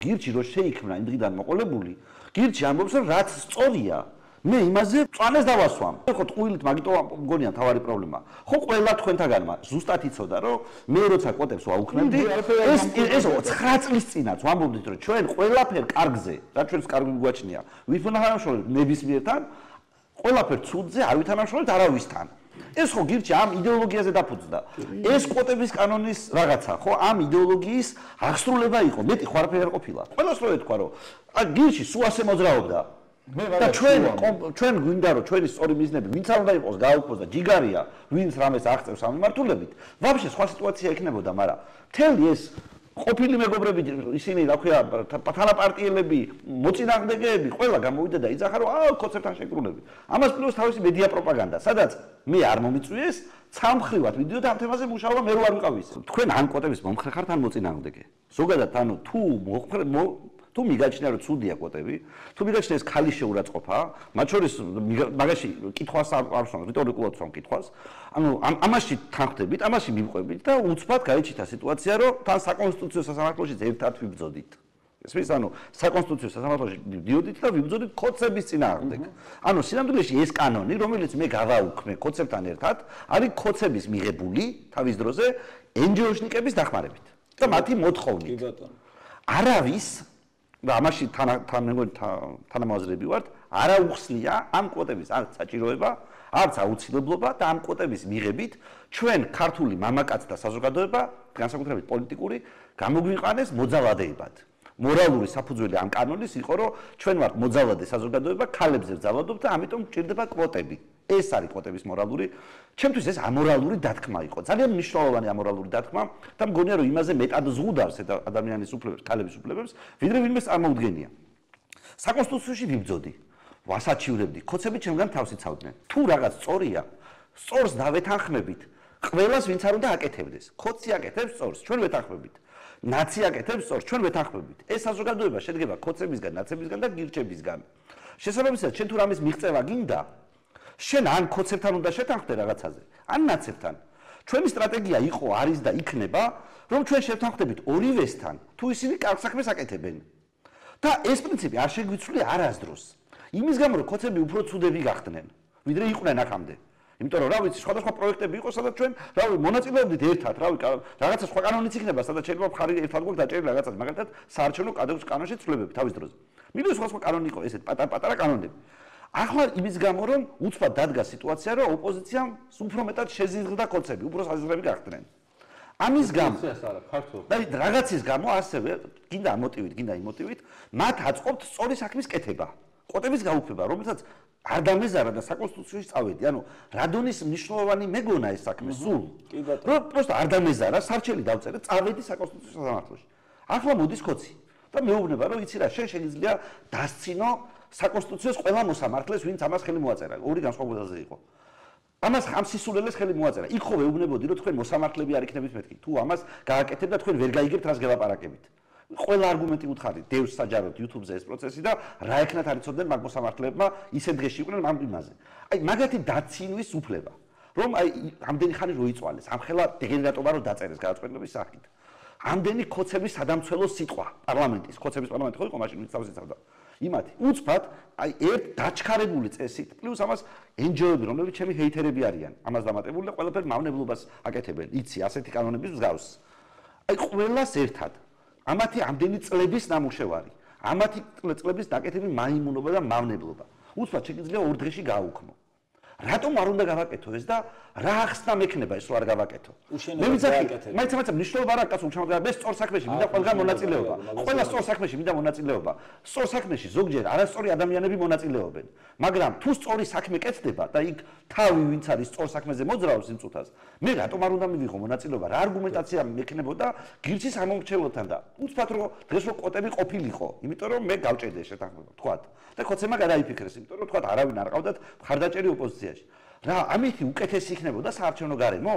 გირჩი რო შეიქმნა იმ დღიდან მოყოლებული, გირჩი ამბობს რომ რაც სწორია, მე იმაზე წვანეს დავასვამ. ხო ტყუილით მაგიტო მგონია თავარი პრობლემა. ხო ყველა თქვენთაგანმა ზუსტად იცოდა რომ მე როცა კოტებს ვაუქნებდი, ეს 9 წლის წინაც ვამბობდით რომ ჩვენ ყველაფერ კარგზე, რა ჩვენს კარგი გვაჩნია, ვის ვთანამშრომლობთ ნებისმიერთან, ყველაფერ ცუდზე არ ვითანამშრომლობთ არავისთან. ეს ხო გირჩი ამ იდეოლოგიაზე დაფუძნდა. ეს კოტების კანონის რაღაცა, ხო, ამ იდეოლოგიის აღსრულება იყო. მეტი ხო არაფერი არ ყოფილა. ყველას რო ეთქვა რომ გირჩი სულ ასე მოძრაობდა. და ჩვენ გვინდა რომ ჩვენი სწორი მიზნები ვინც არ უნდა იყოს გააუქმოს და ჯიგარია, ვინც რამეს აღწევს ამ მიმართულებით, ვაფშე სხვა სიტუაცია ექნებოდა, მაგრამ მთელი ეს ყოფილი მეგობრები ისინი რა ქვია თანაპარტიელები, მოწინააღმდეგეები, ყველა გამოვიდა და იძახა რომ კოცებთან შეკრულები. ამას პლუს თავისი მედია პროპაგანდა, სადაც მე არ მომიწვიეს, ცალმხრივად ვიდეო და ამ თემაზე მუშაობა მე რო არ ვიყავ ის. თქვენ ან კოტების მომხრე ხართ ან მოწინააღმდეგე. ზოგადად ანუ თუ მიგაჩნია რომ ცუდია კოტები, თუ მიგაჩნია ეს ქალის შეურაცხყოფა, მათ შორის მაგაში კითხვას არ ვსვამ, რიტორიკულად ვსვამ კითხვას. ანუ ამაში თანხდებით, ამაში მივყვებით და უცბად გაიჩიტა სიტუაცია, რომ თან საკონსტიტუციო სასამართლოშიც ერთად ვიბრძოდით. ესმის, ანუ საკონსტიტუციო სასამართლოში ვიდიოდით და ვიბრძოდით კოცების წინააღმდეგ. ანუ სინამდვილეში ეს კანონი, რომელიც მე გავაუქმე კოცებთან ერთად, არის კოცების მიღებული თავის დროზე NGO-შნიკების დახმარებით და მათი მოთხოვნით. კი ბატონო. არავის და ამაში თანამოაზრები ვართ, არა უხსნია ამ კოტების არც საჭიროება, არც აუცილებლობა და ამ კოტების მიღებით ჩვენ ქართული მამაკაცთა საზოგადოება, განსაკუთრებით პოლიტიკური, გამოგვიყანეს მოძალადეებად. მორალური საფუძველი ამ კანონის იყო, რომ ჩვენ ვართ მოძალადე საზოგადოება, ქალებზე ვძალადობთ და ამიტომ გვჭირდება კვოტები. ეს არის კოტების მორალური. ჩემთვის ეს ამორალური დათქმა იყო. ძალიან მნიშვნელოვანი ამორალური დათქმა და მგონია რომ იმაზე მეტად ზღუდავს ადამიანის უფლებებს, ქალების უფლებებს, ვიდრე ვინმე წარმოუდგენია. საკონსტიტუციაში ვიბრძოდი. ვასაჩივრებდი, კოცები ჩემგან თავს იცავდნენ. თუ რაღაც სწორია, სწორს დავეთანხმებით. ყველას ვინც არ უნდა აკეთებდეს. კოცი აკეთებს სწორს, ჩვენ ვეთანხმებით. ნაცი აკეთებს სწორს, ჩვენ ვეთანხმებით. ეს საზოგადოება შედგება კოცებისგან, ნაცებისგან და გირჩებისგან. შესაბამისად, შენ თუ რამის მიღწევა გინდა, შენ ან კოცებთან უნდა შეთანხმდე რაღაცაზე, ან ნაცებთან. ჩვენი სტრატეგია იყო, არის და იქნება, რომ ჩვენ შევთანხმდებით ორივესთან, თუ ისინი კარგ საქმეს აკეთებენ. და ეს პრინციპი არ შეგვიცვლია არასდროს. იმის გამო, რომ კოცები უფრო ცუდები გახდნენ, ვიდრე იყვნენ აქამდე. იმიტომ რომ რა ვიცი, სხვადასხვა პროექტები იყო, სადაც ჩვენ მონაწილეობდით ერთად, რაღაცა სხვა კანონიც იქნება, სადაც შეიძლება მხარი ერთად გვაქვს დაჭერილი რაღაცას, მაგალითად, საარჩევნო კადრებში ცვლილებები თავის დროზე. მინუს სხვა კანონი იყო, ესეთ პატარა კანონები. ახლა იმის გამო, რომ უცბად დადგა სიტუაცია, რომ ოპოზიციამ უფრო მეტად შეზიზღდა კოცები, უფრო საზღვრები გახდნენ. ამის გამო, და რაღაცის გამო ასევე, გინდა ამ მოტივით, გინდა იმ მოტივით, მათ აწყობთ სწორი საქმის კეთება. კოტების გაუქმება, რომელსაც არ დამეზარა და საკონსტიტუციაში წავედი. ანუ რადონის მნიშვნელოვანი მეგონა ეს საქმე სულ. რომ პროსტა არ დამეზარა, სარჩელი დავწერე, წავედი საკონსტიტუციო სასამართლოში. ახლა მოდის კოცი და მეუბნება, რომ იცი რა, შენ შეგიძლია დასცინო საკონსტიტუციოს ყველა მოსამართლეს, ვინც ამას ხელი მოაწერა. ორი განსხვავებაზე იყო. ამას ხამსისულელეს ხელი მოაწერა. იქ ხო ვეუბნებოდი, რომ თქვენ მოსამართლეები არ იქნებით მეთქი. თუ ამას გააკეთებ და თქვენ ვერ გაიგებთ, რას გელაპარაკებით. ყველა არგუმენტი უთხარით, დევს საჯაროდ YouTube-ზე ეს პროცესი და რა ეკნათ არ იცოდნენ მაგ მოსამართლეებმა ისე დღეში იყვნენ ამ იმაზე. აი მაგათი დაცინვის უფლება, რომ აი ამდენი ხანი რო იწვალეს, ამხელა დეგენერატობა რო დაწერეს გადაწყვეტილების სახით. ამდენი კოცების სადამცველო სიტყვა პარლამენტის, კოცების პარლამენტი ხო იყო მაშინ ვინც თავს იცავდა. იმათი უცბად აი ერთ დაჩქარებული წესით პლუს ამას NGO-ები, რომლებიც ჩემი ჰეითერები არიან, ამას დამატებული და ყველაფერ მავნებლობას აკეთებენ. იცი, ასეთი კანონების მსგავს. აი ყველას ერთად ამათი ამდენი წლების ნამუშევარი, ამათი წლების დაკეთების მაიმუნობა და მავნებლობა. უცბად შეგიძლია ორ დღეში გააუქმო. რატომ არ უნდა გავაკეთო ეს და რა ახსნა მექნება ეს რო არ გავაკეთო? მე ვიცი, მაინც მნიშვნელობა არ აქვს უშედეგო, მე სწორ საქმეში მინდა ყველგან მონაწილეობა. ყველა სწორ საქმეში მინდა მონაწილეობა. სწორ საქმეში ზოგჯერ არასწორი ადამიანები მონაწილეობენ. მაგრამ თუ სწორი საქმე კეთდება და იქ თავი ვინც არის სწორ საქმეზე მოძრაობს იმ წუთას, მე რატომ არ უნდა მივიღო მონაწილეობა? რა არგუმენტაცია მექნებოდა გირჩის ამომრჩევლთან და უცბად რო დღეს რო კოტები ყოფილიყო, იმიტომ რომ მე გავჭედე შეთანხმება, თქვათ. და კოცებმა გადაიფიქრეს, იმიტომ რომ თქვათ არავინ არ ყავდათ მხარდაჭერი ოპოზიციაში. რა, ამითი უკეთესი იქნებოდა საარჩევნო გარემო?